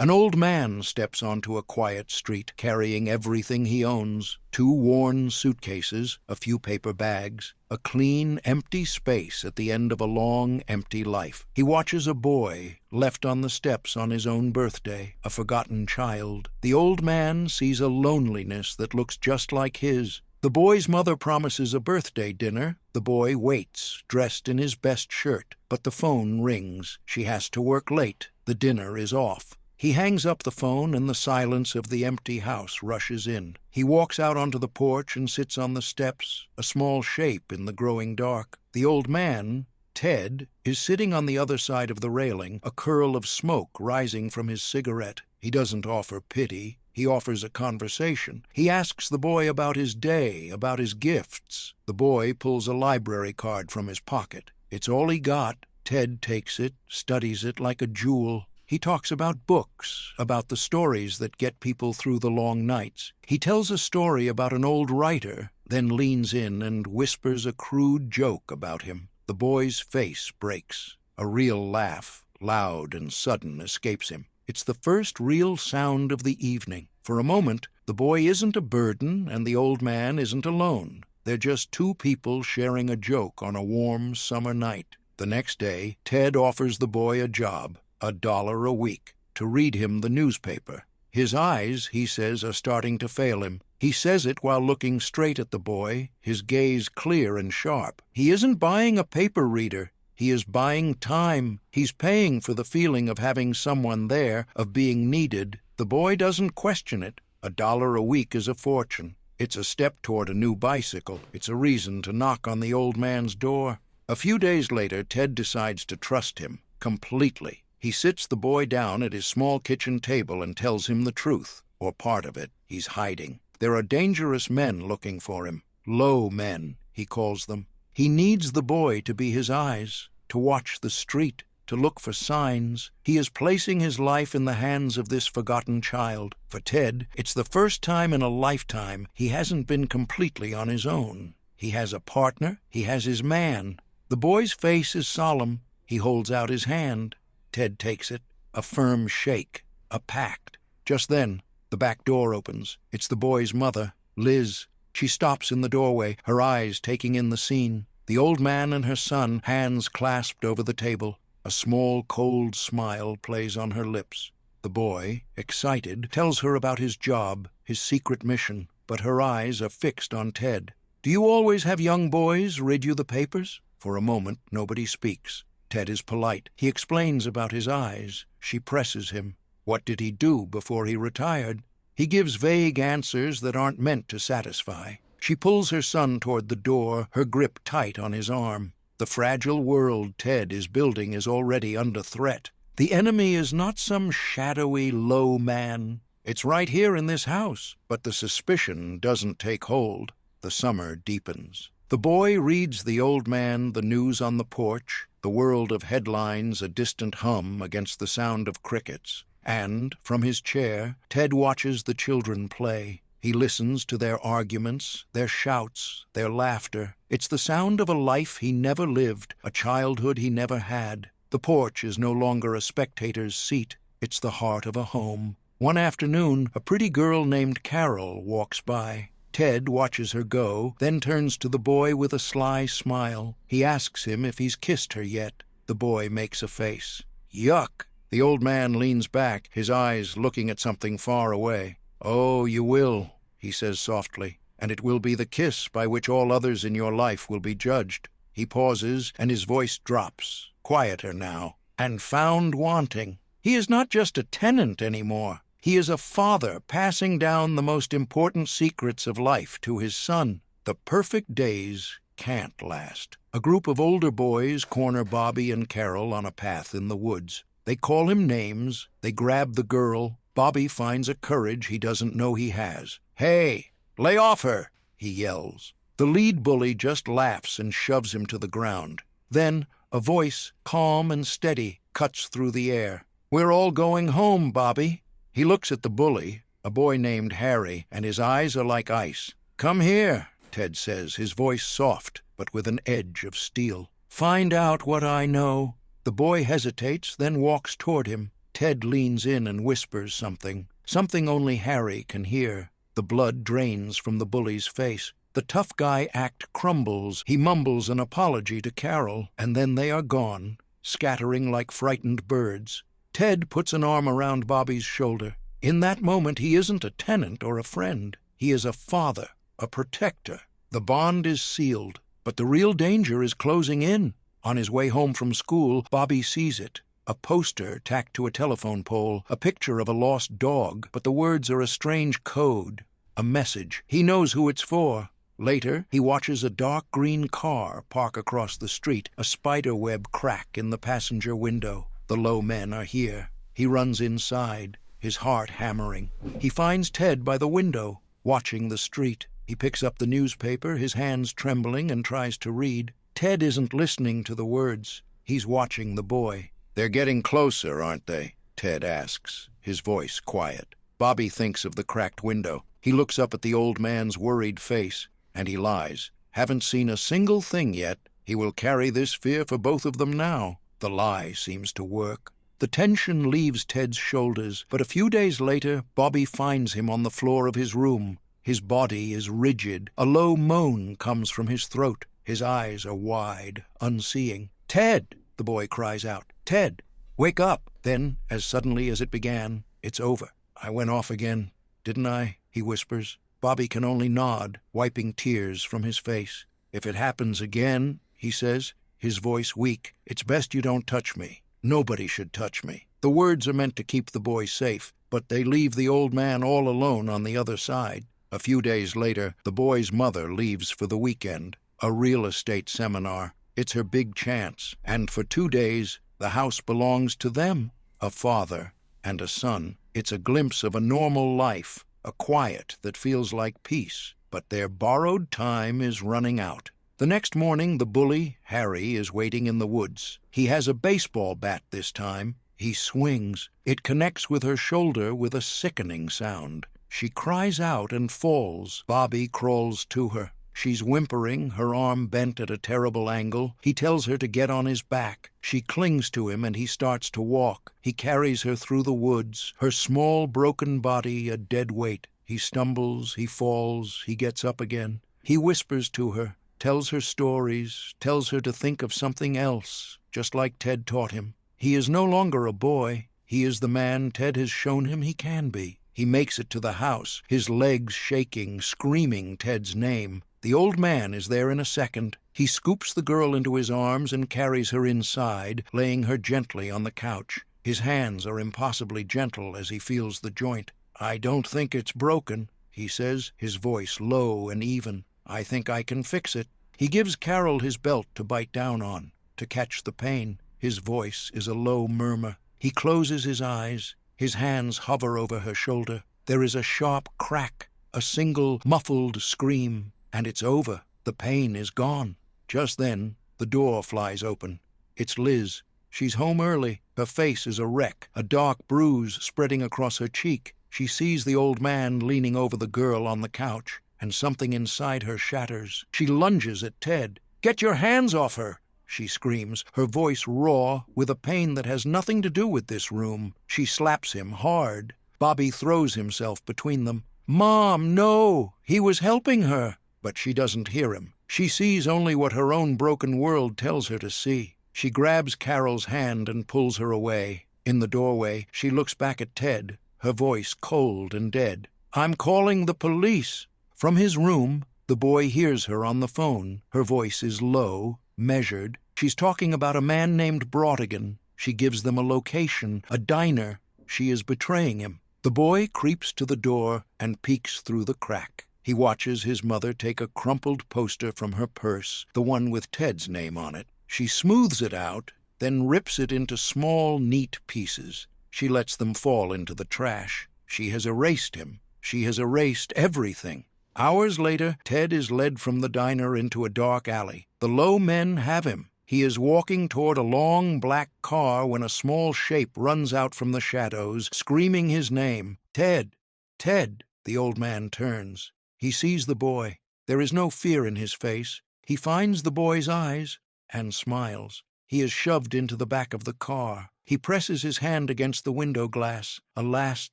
An old man steps onto a quiet street carrying everything he owns: 2 worn suitcases, a few paper bags, a clean, empty space at the end of a long, empty life. He watches a boy left on the steps on his own birthday, a forgotten child. The old man sees a loneliness that looks just like his. The boy's mother promises a birthday dinner. The boy waits, dressed in his best shirt, but the phone rings. She has to work late. The dinner is off. He hangs up the phone and the silence of the empty house rushes in. He walks out onto the porch and sits on the steps, a small shape in the growing dark. The old man, Ted, is sitting on the other side of the railing, a curl of smoke rising from his cigarette. He doesn't offer pity. He offers a conversation. He asks the boy about his day, about his gifts. The boy pulls a library card from his pocket. It's all he got. Ted takes it, studies it like a jewel. He talks about books, about the stories that get people through the long nights. He tells a story about an old writer, then leans in and whispers a crude joke about him. The boy's face breaks. A real laugh, loud and sudden, escapes him. It's the first real sound of the evening. For a moment, the boy isn't a burden and the old man isn't alone. They're just 2 people sharing a joke on a warm summer night. The next day, Ted offers the boy a job. $1 a week, to read him the newspaper. His eyes, he says, are starting to fail him. He says it while looking straight at the boy, his gaze clear and sharp. He isn't buying a paper reader. He is buying time. He's paying for the feeling of having someone there, of being needed. The boy doesn't question it. $1 a week is a fortune. It's a step toward a new bicycle. It's a reason to knock on the old man's door. A few days later, Ted decides to trust him completely. He sits the boy down at his small kitchen table and tells him the truth, or part of it. He's hiding. There are dangerous men looking for him. Low men, he calls them. He needs the boy to be his eyes, to watch the street, to look for signs. He is placing his life in the hands of this forgotten child. For Ted, it's the first time in a lifetime he hasn't been completely on his own. He has a partner. He has his man. The boy's face is solemn. He holds out his hand. Ted takes it. A firm shake. A pact. Just then, the back door opens. It's the boy's mother, Liz. She stops in the doorway, her eyes taking in the scene. The old man and her son, hands clasped over the table. A small, cold smile plays on her lips. The boy, excited, tells her about his job, his secret mission, but her eyes are fixed on Ted. "Do you always have young boys read you the papers?" For a moment, nobody speaks. Ted is polite. He explains about his eyes. She presses him. What did he do before he retired? He gives vague answers that aren't meant to satisfy. She pulls her son toward the door, her grip tight on his arm. The fragile world Ted is building is already under threat. The enemy is not some shadowy, low man. It's right here in this house. But the suspicion doesn't take hold. The summer deepens. The boy reads the old man the news on the porch, the world of headlines a distant hum against the sound of crickets. And, from his chair, Ted watches the children play. He listens to their arguments, their shouts, their laughter. It's the sound of a life he never lived, a childhood he never had. The porch is no longer a spectator's seat. It's the heart of a home. One afternoon, a pretty girl named Carol walks by. Ted watches her go, then turns to the boy with a sly smile. He asks him if he's kissed her yet. The boy makes a face. Yuck! The old man leans back, his eyes looking at something far away. "Oh, you will," he says softly, "and it will be the kiss by which all others in your life will be judged." He pauses, and his voice drops, quieter now, and found wanting. He is not just a tenant anymore. He is a father passing down the most important secrets of life to his son. The perfect days can't last. A group of older boys corner Bobby and Carol on a path in the woods. They call him names. They grab the girl. Bobby finds a courage he doesn't know he has. "Hey, lay off her," he yells. The lead bully just laughs and shoves him to the ground. Then a voice, calm and steady, cuts through the air. "We're all going home, Bobby." He looks at the bully, a boy named Harry, and his eyes are like ice. "Come here," Ted says, his voice soft, but with an edge of steel. "Find out what I know." The boy hesitates, then walks toward him. Ted leans in and whispers something only Harry can hear. The blood drains from the bully's face. The tough guy act crumbles. He mumbles an apology to Carol, and then they are gone, scattering like frightened birds. Ted puts an arm around Bobby's shoulder. In that moment, he isn't a tenant or a friend. He is a father, a protector. The bond is sealed, but the real danger is closing in. On his way home from school, Bobby sees it. A poster tacked to a telephone pole, a picture of a lost dog, but the words are a strange code, a message. He knows who it's for. Later, he watches a dark green car park across the street, a spiderweb crack in the passenger window. The low men are here. He runs inside, his heart hammering. He finds Ted by the window, watching the street. He picks up the newspaper, his hands trembling, and tries to read. Ted isn't listening to the words. He's watching the boy. "They're getting closer, aren't they?" Ted asks, his voice quiet. Bobby thinks of the cracked window. He looks up at the old man's worried face, and he lies. "Haven't seen a single thing yet. He will carry this fear for both of them now." The lie seems to work. The tension leaves Ted's shoulders, but a few days later, Bobby finds him on the floor of his room. His body is rigid. A low moan comes from his throat. His eyes are wide, unseeing. "Ted!" the boy cries out. "Ted, wake up!" Then, as suddenly as it began, it's over. "I went off again, didn't I?" he whispers. Bobby can only nod, wiping tears from his face. "If it happens again," he says, his voice weak, "it's best you don't touch me. Nobody should touch me." The words are meant to keep the boy safe, but they leave the old man all alone on the other side. A few days later, the boy's mother leaves for the weekend, a real estate seminar. It's her big chance, and for 2 days, the house belongs to them, a father and a son. It's a glimpse of a normal life, a quiet that feels like peace, but their borrowed time is running out. The next morning, the bully, Harry, is waiting in the woods. He has a baseball bat this time. He swings. It connects with her shoulder with a sickening sound. She cries out and falls. Bobby crawls to her. She's whimpering, her arm bent at a terrible angle. He tells her to get on his back. She clings to him and he starts to walk. He carries her through the woods, her small broken body a dead weight. He stumbles, he falls, he gets up again. He whispers to her, tells her stories, tells her to think of something else, just like Ted taught him. He is no longer a boy. He is the man Ted has shown him he can be. He makes it to the house, his legs shaking, screaming Ted's name. The old man is there in a second. He scoops the girl into his arms and carries her inside, laying her gently on the couch. His hands are impossibly gentle as he feels the joint. "I don't think it's broken," he says, his voice low and even. "I think I can fix it." He gives Carol his belt to bite down on, to catch the pain. His voice is a low murmur. He closes his eyes. His hands hover over her shoulder. There is a sharp crack, a single muffled scream, and it's over. The pain is gone. Just then, the door flies open. It's Liz. She's home early. Her face is a wreck, a dark bruise spreading across her cheek. She sees the old man leaning over the girl on the couch, and something inside her shatters. She lunges at Ted. "Get your hands off her!" she screams, her voice raw, with a pain that has nothing to do with this room. She slaps him hard. Bobby throws himself between them. "Mom, no! He was helping her!" But she doesn't hear him. She sees only what her own broken world tells her to see. She grabs Carol's hand and pulls her away. In the doorway, she looks back at Ted, her voice cold and dead. "I'm calling the police." From his room, the boy hears her on the phone. Her voice is low, measured. She's talking about a man named Brodigan. She gives them a location, a diner. She is betraying him. The boy creeps to the door and peeks through the crack. He watches his mother take a crumpled poster from her purse, the one with Ted's name on it. She smooths it out, then rips it into small, neat pieces. She lets them fall into the trash. She has erased him. She has erased everything. Hours later, Ted is led from the diner into a dark alley. The low men have him. He is walking toward a long black car when a small shape runs out from the shadows, screaming his name. "Ted! Ted!" The old man turns. He sees the boy. There is no fear in his face. He finds the boy's eyes and smiles. He is shoved into the back of the car. He presses his hand against the window glass, a last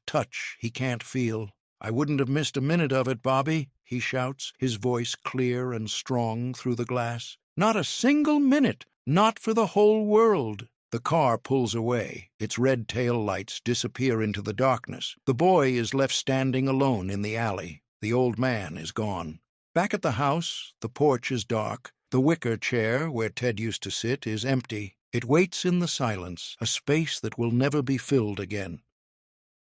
touch he can't feel. "I wouldn't have missed a minute of it, Bobby," he shouts, his voice clear and strong through the glass. "Not a single minute, not for the whole world." The car pulls away. Its red tail lights disappear into the darkness. The boy is left standing alone in the alley. The old man is gone. Back at the house, the porch is dark. The wicker chair where Ted used to sit is empty. It waits in the silence, a space that will never be filled again.